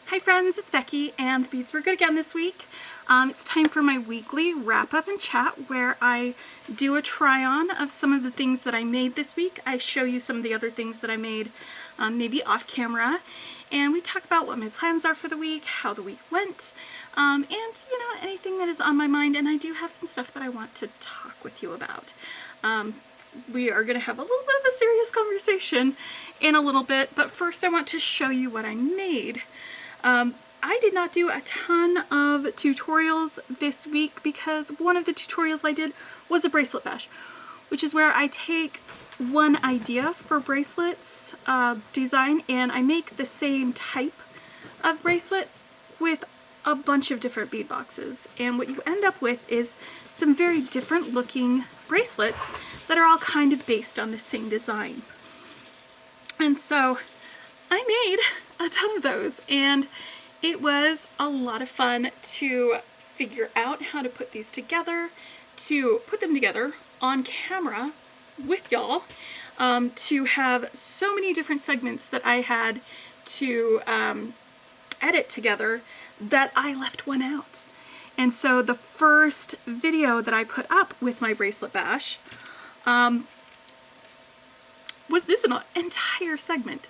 Hi friends, it's Becky and the beads were good again this week. It's time for my weekly wrap up and chat where I do a try on of some of the things that I made this week. I show you some of the other things that I made maybe off camera, and we talk about what my plans are for the week, how the week went, and you know, anything that is on my mind. And I do have some stuff that I want to talk with you about. We are going to have a little bit of a serious conversation in a little bit, but first I want to show you what I made. I did not do a ton of tutorials this week because one of the tutorials I did was a bracelet bash, which is where I take one idea for bracelets design and I make the same type of bracelet with a bunch of different bead boxes. And what you end up with is some very different looking bracelets that are all kind of based on the same design. And so I made a ton of those, and it was a lot of fun to figure out how to put these together, to put them together on camera with y'all, to have so many different segments that I had to edit together that I left one out. And so the first video that I put up with my bracelet bash was missing an entire segment.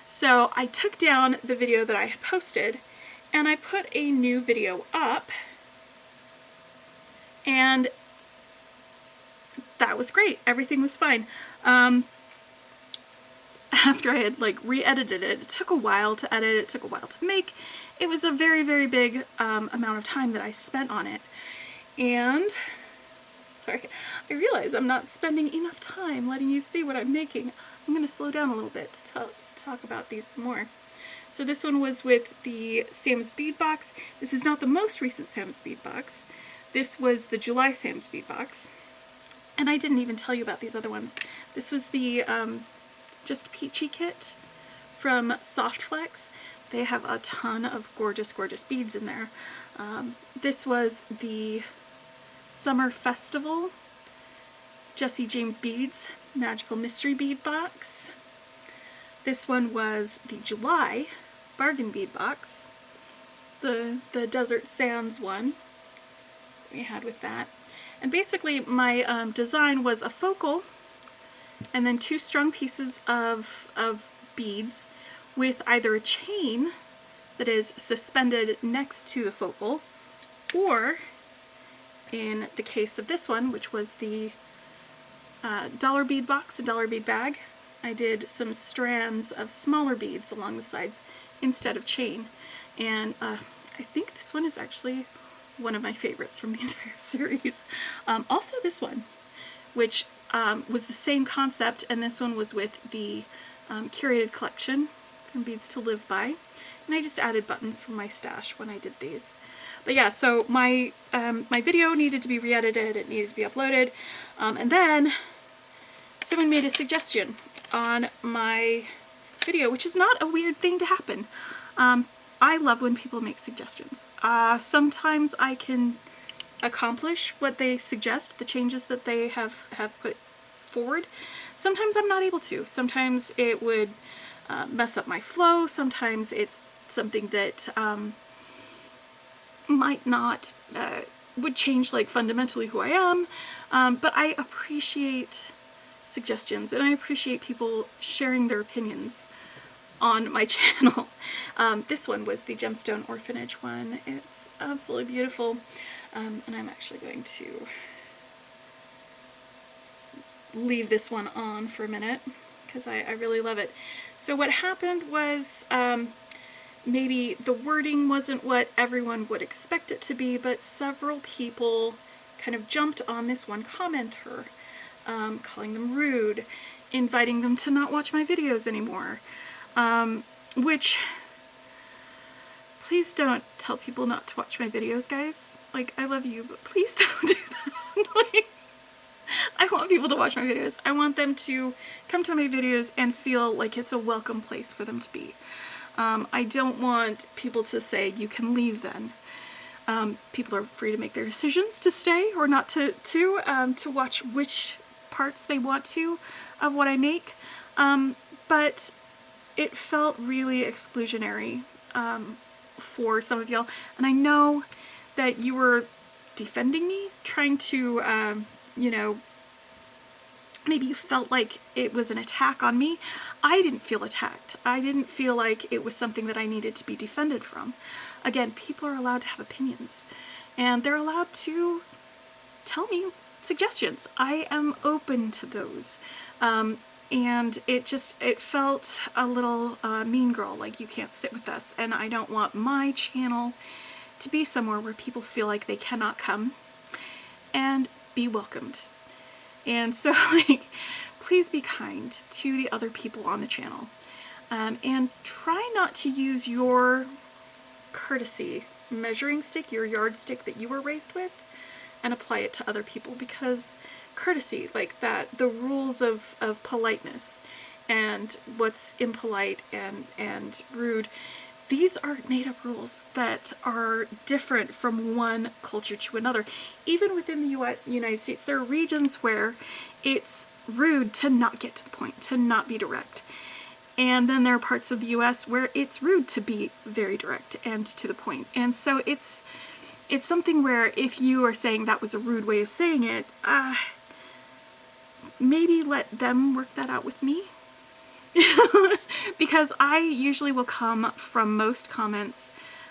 So I took down the video that I had posted and I put a new video up, and that was great. Everything was fine. After I had like re-edited it, it took a while to edit, it took a while to make. It was a very, very big amount of time that I spent on it. And sorry, I realize I'm not spending enough time letting you see what I'm making. I'm going to slow down a little bit to talk about these some more. So this one was with the Sam's Bead Box. This is not the most recent Sam's Bead Box. This was the July Sam's Bead Box. And I didn't even tell you about these other ones. This was the Just Peachy kit from Soft Flex. They have a ton of gorgeous, gorgeous beads in there. This was the Summer Festival Jesse James Beads Magical Mystery Bead Box. This one was the July Bargain Bead Box, the Desert Sands one we had with that. And basically my design was a focal and then two strung pieces of beads with either a chain that is suspended next to the focal, or in the case of this one, which was the dollar bead box, a dollar bead bag, I did some strands of smaller beads along the sides instead of chain. And I think this one is actually one of my favorites from the entire series. Also this one, which was the same concept, and this one was with the curated collection from Beads to Live By. And I just added buttons from my stash when I did these. But yeah, so my my video needed to be re-edited, it needed to be uploaded, and then someone made a suggestion on my video, which is not a weird thing to happen. I love when people make suggestions. Sometimes I can accomplish what they suggest, the changes that they have put forward. Sometimes I'm not able to. Sometimes it would mess up my flow. Sometimes it's something that might not, would change like fundamentally who I am. But I appreciate suggestions, and I appreciate people sharing their opinions on my channel. This one was the Gemstone Orphanage one. It's absolutely beautiful, and I'm actually going to leave this one on for a minute because I really love it. So what happened was maybe the wording wasn't what everyone would expect it to be, but several people kind of jumped on this one commenter, calling them rude, inviting them to not watch my videos anymore, which, please don't tell people not to watch my videos, guys. Like, I love you, but please don't do that. Like, I want people to watch my videos. I want them to come to my videos and feel like it's a welcome place for them to be. I don't want people to say, you can leave then. People are free to make their decisions to stay or not to watch which parts they want to of what I make. But it felt really exclusionary for some of y'all, and I know that you were defending me, trying to, you know, maybe you felt like it was an attack on me. I didn't feel attacked. I didn't feel like it was something that I needed to be defended from. Again, people are allowed to have opinions, and they're allowed to tell me suggestions. I am open to those. And it felt a little mean girl, like you can't sit with us, and I don't want my channel to be somewhere where people feel like they cannot come and be welcomed. And so, like, please be kind to the other people on the channel, and try not to use your courtesy measuring stick, your yardstick that you were raised with, and apply it to other people, because courtesy, like that, the rules of politeness and what's impolite and rude, these are made up rules that are different from one culture to another. Even within the United States, there are regions where it's rude to not get to the point, to not be direct. And then there are parts of the US where it's rude to be very direct and to the point. And so it's something where if you are saying that was a rude way of saying it, maybe let them work that out with me. Because I usually will come from most comments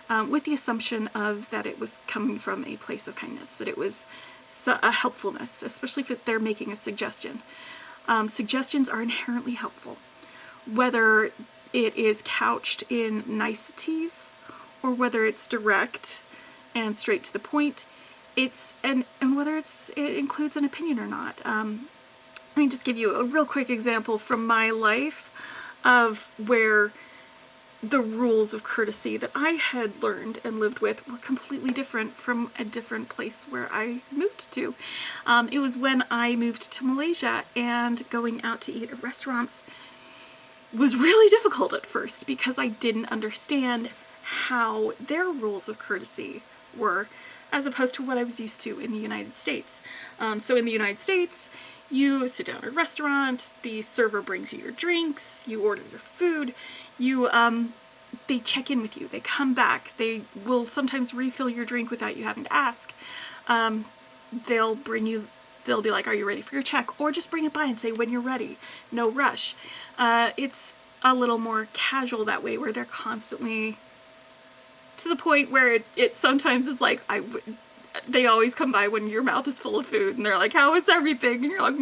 with the assumption of that it was coming from a place of kindness, that it was a helpfulness, especially if they're making a suggestion. Suggestions are inherently helpful, whether it is couched in niceties or whether it's direct and straight to the point. And whether it includes an opinion or not. Let me just give you a real quick example from my life of where the rules of courtesy that I had learned and lived with were completely different from a different place where I moved to. It was when I moved to Malaysia, and going out to eat at restaurants was really difficult at first because I didn't understand how their rules of courtesy were as opposed to what I was used to in the United States. So in the United States, you sit down at a restaurant, the server brings you your drinks, you order your food, they check in with you, they come back, they will sometimes refill your drink without you having to ask. They'll be like, are you ready for your check? Or just bring it by and say when you're ready, no rush. It's a little more casual that way, where they're constantly to the point where it sometimes is like, they always come by when your mouth is full of food and they're like, how is everything? And you're like,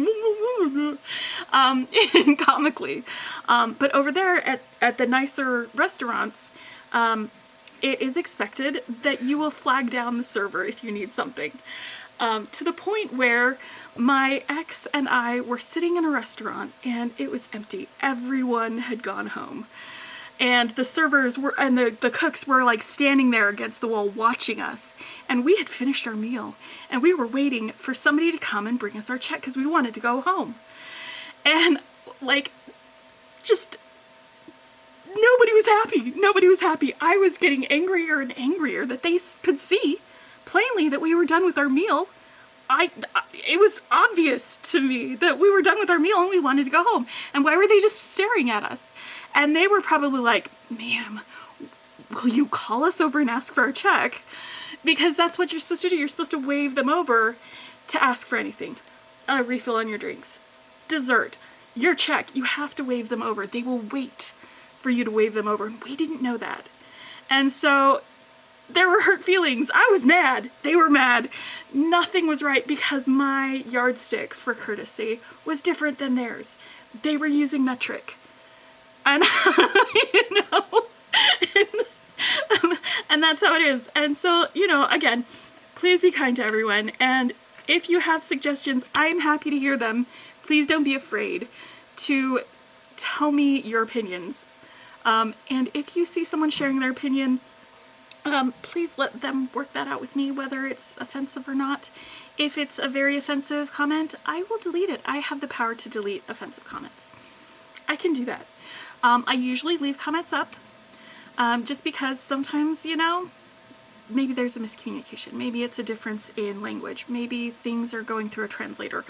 comically. But over there at the nicer restaurants, it is expected that you will flag down the server if you need something. To the point where my ex and I were sitting in a restaurant and it was empty. Everyone had gone home. And the servers were, and the cooks were like standing there against the wall watching us. And we had finished our meal and we were waiting for somebody to come and bring us our check because we wanted to go home. And like, just nobody was happy. Nobody was happy. I was getting angrier and angrier that they could see plainly that we were done with our meal. It was obvious to me that we were done with our meal and we wanted to go home. And why were they just staring at us? And they were probably like, ma'am, will you call us over and ask for our check? Because that's what you're supposed to do. You're supposed to wave them over to ask for anything. A refill on your drinks. Dessert. Your check. You have to wave them over. They will wait for you to wave them over. And we didn't know that. And so there were hurt feelings. I was mad. They were mad. Nothing was right because my yardstick for courtesy was different than theirs. They were using metric. And, and that's how it is. And so, again, please be kind to everyone. And if you have suggestions, I'm happy to hear them. Please don't be afraid to tell me your opinions. And if you see someone sharing their opinion, please let them work that out with me, whether it's offensive or not. If it's a very offensive comment, I will delete it. I have the power to delete offensive comments. I can do that. I usually leave comments up, just because sometimes, maybe there's a miscommunication. Maybe it's a difference in language. Maybe things are going through a translator.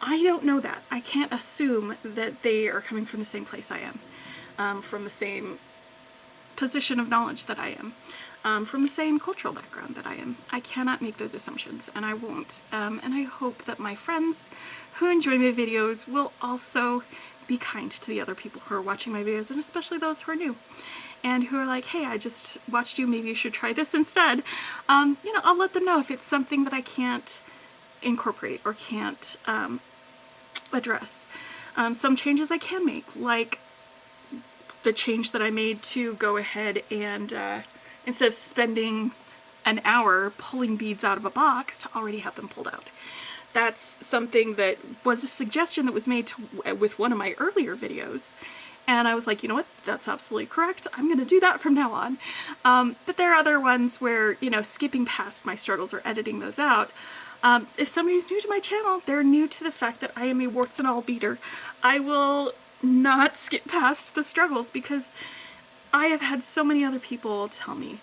I don't know that. I can't assume that they are coming from the same place I am, from the same position of knowledge that I am, from the same cultural background that I am. I cannot make those assumptions, and I won't. And I hope that my friends who enjoy my videos will also be kind to the other people who are watching my videos, and especially those who are new and who are like, hey, I just watched you, maybe you should try this instead. You know, I'll let them know if it's something that I can't incorporate or can't address. Some changes I can make, like the change that I made to go ahead and instead of spending an hour pulling beads out of a box, to already have them pulled out. That's something that was a suggestion that was made with one of my earlier videos. And I was like, you know what, that's absolutely correct. I'm going to do that from now on. But there are other ones where, you know, skipping past my struggles or editing those out. If somebody's new to my channel, they're new to the fact that I am a warts and all beater, I will not skip past the struggles, because I have had so many other people tell me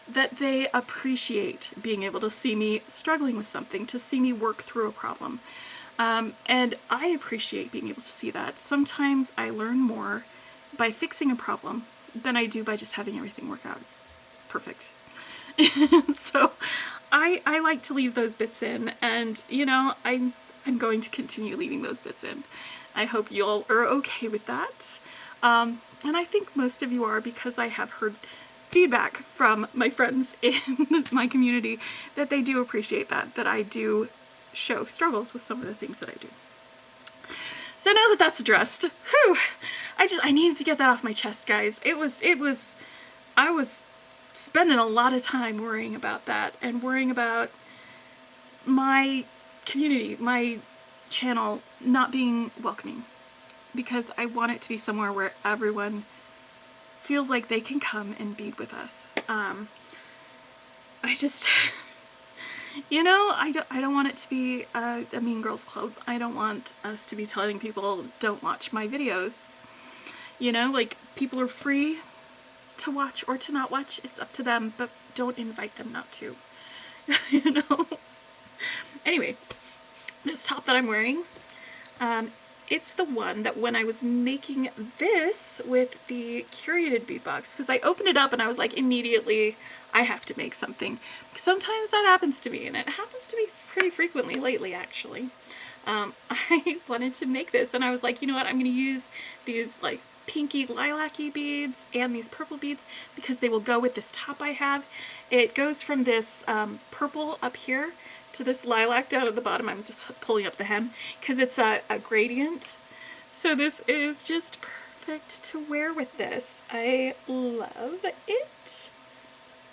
that they appreciate being able to see me struggling with something, to see me work through a problem. And I appreciate being able to see that. Sometimes I learn more by fixing a problem than I do by just having everything work out perfect. So I like to leave those bits in, and you know, I'm going to continue leaving those bits in. I hope you all are okay with that. And I think most of you are, because I have heard feedback from my friends in my community that they do appreciate that I do show struggles with some of the things that I do. So now that that's addressed, whew, I needed to get that off my chest, guys. I was spending a lot of time worrying about that, and worrying about my community, my channel not being welcoming, because I want it to be somewhere where everyone feels like they can come and bead with us. I just, you know, I don't want it to be a Mean Girls Club. I don't want us to be telling people, don't watch my videos. You know, like, people are free to watch or to not watch. It's up to them, but don't invite them not to. You know? Anyway, this top that I'm wearing, it's the one that when I was making this with the curated bead box, because I opened it up and I was like, immediately, I have to make something. Sometimes that happens to me, and it happens to me pretty frequently lately, actually. I wanted to make this, and I was like, you know what, I'm going to use these like pinky lilac-y beads and these purple beads, because they will go with this top I have. It goes from this purple up here to this lilac down at the bottom. I'm just pulling up the hem because it's a gradient. So this is just perfect to wear with this. I love it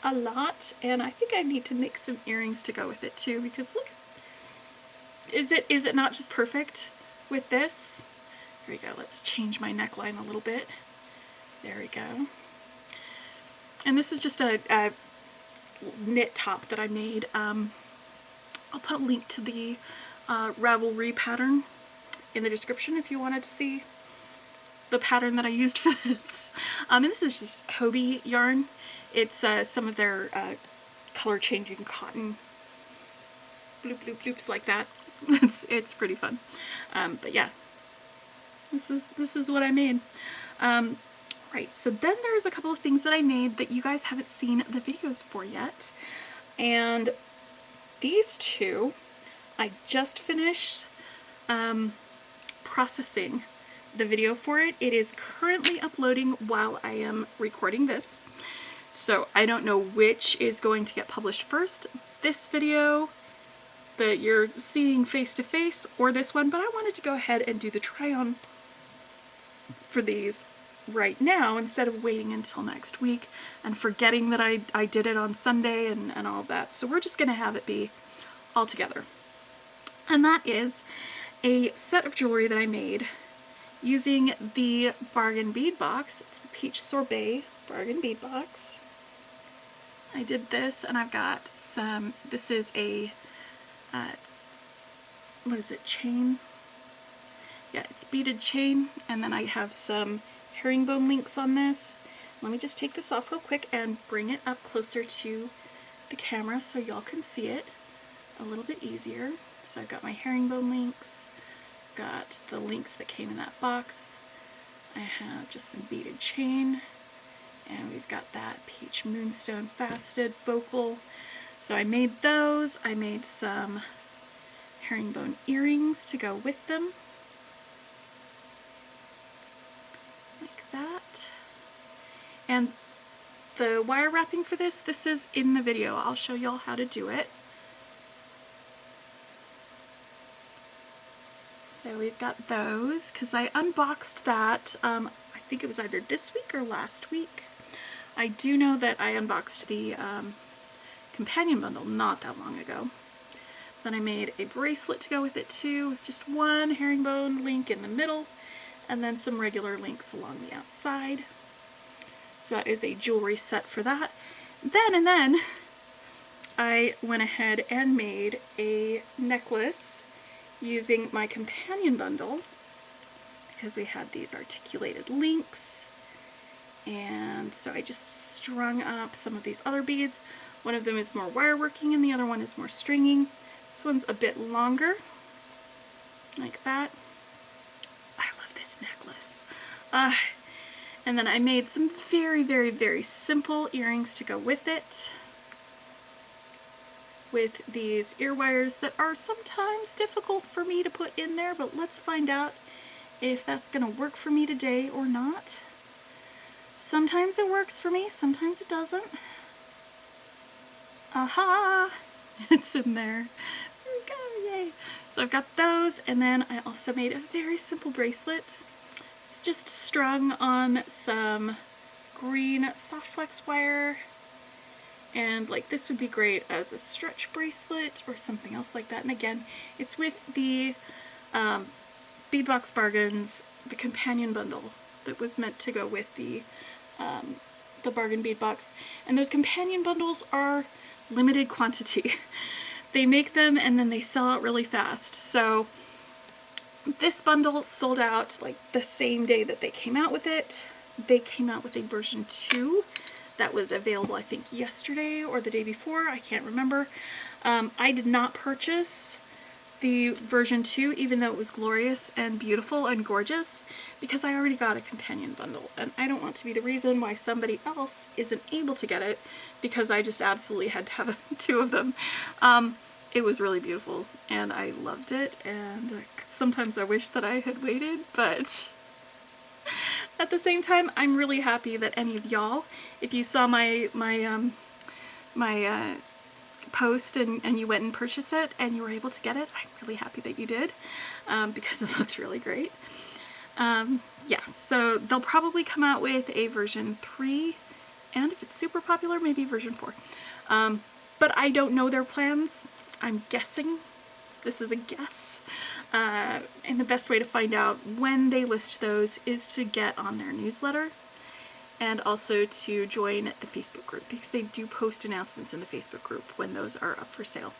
a lot, and I think I need to make some earrings to go with it too, because look, is it not just perfect with this? Here we go. Let's change my neckline a little bit. There we go. And this is just a knit top that I made. I'll put a link to the Ravelry pattern in the description if you wanted to see the pattern that I used for this. And this is just Hobie yarn. It's some of their color changing cotton bloop bloop bloops like that. It's pretty fun. But yeah, this is what I made. Right, so then there's a couple of things that I made that you guys haven't seen the videos for yet. And these two, I just finished processing the video for it. It is currently uploading while I am recording this. So I don't know which is going to get published first, this video that you're seeing face to face or this one, but I wanted to go ahead and do the try on for these right now instead of waiting until next week and forgetting that I did it on Sunday and all of that. So we're just going to have it be all together. And that is a set of jewelry that I made using the bargain bead box. It's the Peach Sorbet bargain bead box. I did this, and I've got some, this is a, what is it, chain? Yeah, it's beaded chain, and then I have some herringbone links on this. Let me just take this off real quick and bring it up closer to the camera so y'all can see it a little bit easier. So I've got my herringbone links, got the links that came in that box. I have just some beaded chain, And we've got that peach moonstone faceted focal. So I made those. I made some herringbone earrings to go with them. Like that. And the wire wrapping for this is in the video. I'll show y'all how to do it. So we've got those, because I unboxed that, I think it was either this week or last week. I do know that I unboxed the companion bundle not that long ago. Then I made a bracelet to go with it too, with just one herringbone link in the middle, and then some regular links along the outside. So that is a jewelry set for that. Then I went ahead and made a necklace using my companion bundle, because we had these articulated links. And so I just strung up some of these other beads. One of them is more wire working and the other one is more stringing. This one's a bit longer, like that. I love this necklace. And then I made some very, very, very simple earrings to go with it, with these ear wires that are sometimes difficult for me to put in there, but let's find out if that's gonna work for me today or not. Sometimes it works for me, sometimes it doesn't. Aha! It's in there. There we go, yay! So I've got those, and then I also made a very simple bracelet. It's just strung on some green soft flex wire. And like this would be great as a stretch bracelet or something else like that. And again, it's with the Beadbox Bargains, the companion bundle that was meant to go with the bargain bead box. And those companion bundles are limited quantity. They make them and then they sell out really fast. So this bundle sold out like the same day that they came out with it. They came out with a version 2 that was available, I think, yesterday or the day before. I can't remember. I did not purchase the version 2, even though it was glorious and beautiful and gorgeous, because I already got a companion bundle, and I don't want to be the reason why somebody else isn't able to get it, because I just absolutely had to have 2 of them. It was really beautiful, and I loved it, and sometimes I wish that I had waited, but at the same time, I'm really happy that any of y'all, if you saw my post and you went and purchased it and you were able to get it, I'm really happy that you did, because it looks really great. Yeah, so they'll probably come out with a version 3, and if it's super popular, maybe version 4. But I don't know their plans. I'm guessing. This is a guess. And the best way to find out when they list those is to get on their newsletter, and also to join the Facebook group, because they do post announcements in the Facebook group when those are up for sale.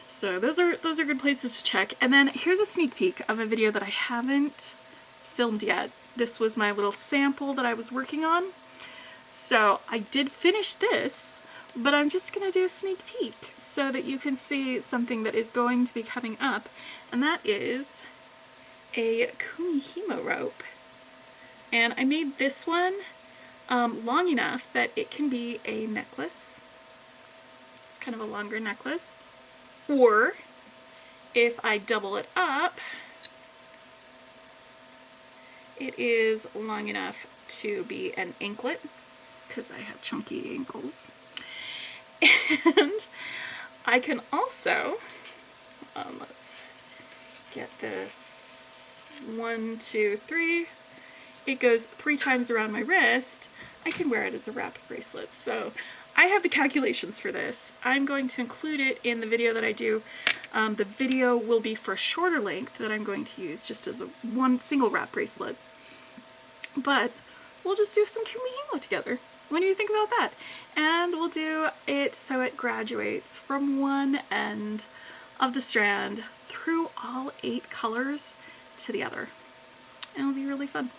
So those are good places to check. And then here's a sneak peek of a video that I haven't filmed yet. This was my little sample that I was working on. So I did finish this, but I'm just gonna do a sneak peek so that you can see something that is going to be coming up, and that is a kumihimo rope. And I made this one long enough that it can be a necklace. It's kind of a longer necklace. Or if I double it up, it is long enough to be an anklet, because I have chunky ankles. And I can also, let's get this, 1, 2, 3, it goes 3 times around my wrist. I can wear it as a wrap bracelet. So I have the calculations for this. I'm going to include it in the video that I do. The video will be for a shorter length that I'm going to use just as one single wrap bracelet. But we'll just do some kumihimo together. What do you think about that? And we'll do it so it graduates from one end of the strand through all 8 colors to the other. And it'll be really fun.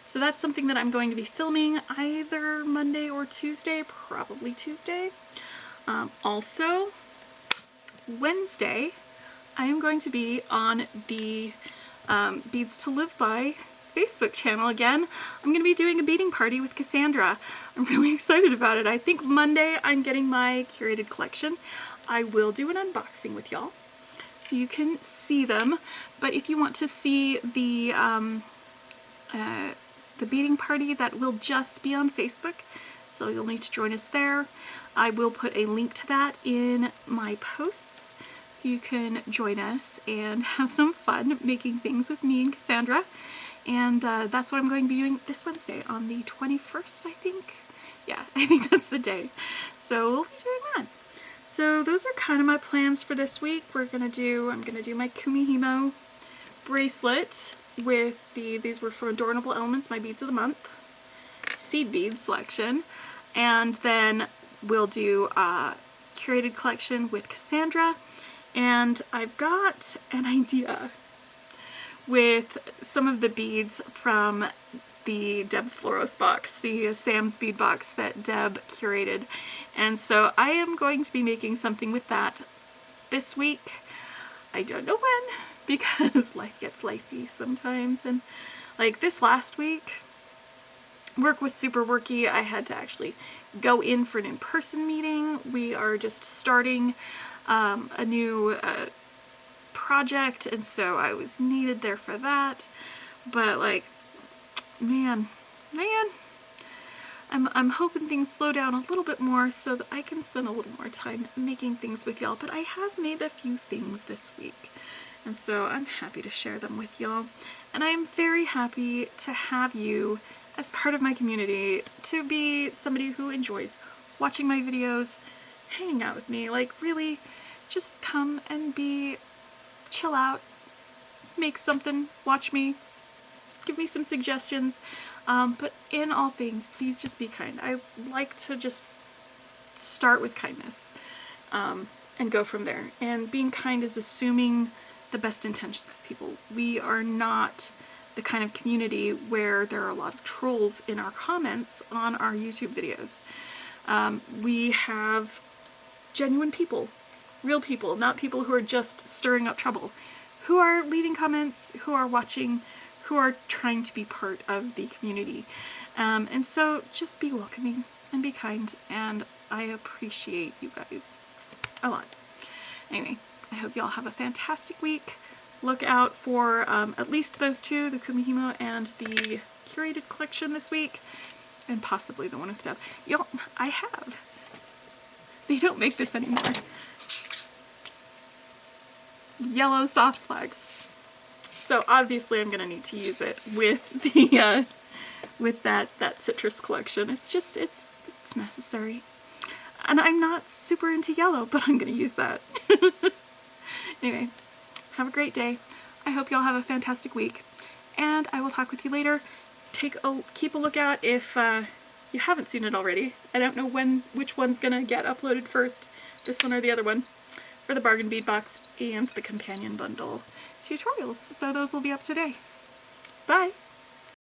So that's something that I'm going to be filming either Monday or Tuesday, probably Tuesday. Also, Wednesday, I am going to be on the Beads to Live By Facebook channel again. I'm going to be doing a beading party with Cassandra. I'm really excited about it. I think Monday I'm getting my curated collection. I will do an unboxing with y'all so you can see them. But if you want to see the beading party, that will just be on Facebook, so you'll need to join us there. I will put a link to that in my posts so you can join us and have some fun making things with me and Cassandra. And that's what I'm going to be doing this Wednesday on the 21st, I think. Yeah, I think that's the day. So we'll be doing that. So those are kind of my plans for this week. I'm gonna do my Kumihimo bracelet with these were from Adornable Elements, my beads of the month, seed bead selection, and then we'll do a curated collection with Cassandra. And I've got an idea with some of the beads from the Deb Floros box, the Sam's bead box that Deb curated. And so I am going to be making something with that this week. I don't know when, because life gets lifey sometimes. And like this last week, work was super worky. I had to actually go in for an in-person meeting. We are just starting a new project, and so I was needed there for that. But like, man, I'm hoping things slow down a little bit more so that I can spend a little more time making things with y'all. But I have made a few things this week, and so I'm happy to share them with y'all. And I'm very happy to have you as part of my community, to be somebody who enjoys watching my videos, hanging out with me. Like, really, just come and chill out, make something, watch me, give me some suggestions, but in all things, please just be kind. I like to just start with kindness and go from there. And being kind is assuming the best intentions of people. We are not the kind of community where there are a lot of trolls in our comments on our YouTube videos. We have genuine people, real people, not people who are just stirring up trouble, who are leaving comments, who are watching, who are trying to be part of the community. And so just be welcoming and be kind, and I appreciate you guys a lot. Anyway, I hope y'all have a fantastic week. Look out for at least those two, the Kumihimo and the curated collection this week, and possibly the one with Deb. Y'all, I have. They don't make this anymore. Yellow soft flags. So obviously I'm gonna need to use it with the with that citrus collection. It's necessary. And I'm not super into yellow, but I'm gonna use that. Anyway, have a great day. I hope y'all have a fantastic week, and I will talk with you later. Keep a lookout if you haven't seen it already. I don't know which one's gonna get uploaded first, this one or the other one, for the bargain bead box and the companion bundle tutorials. So those will be up today. Bye!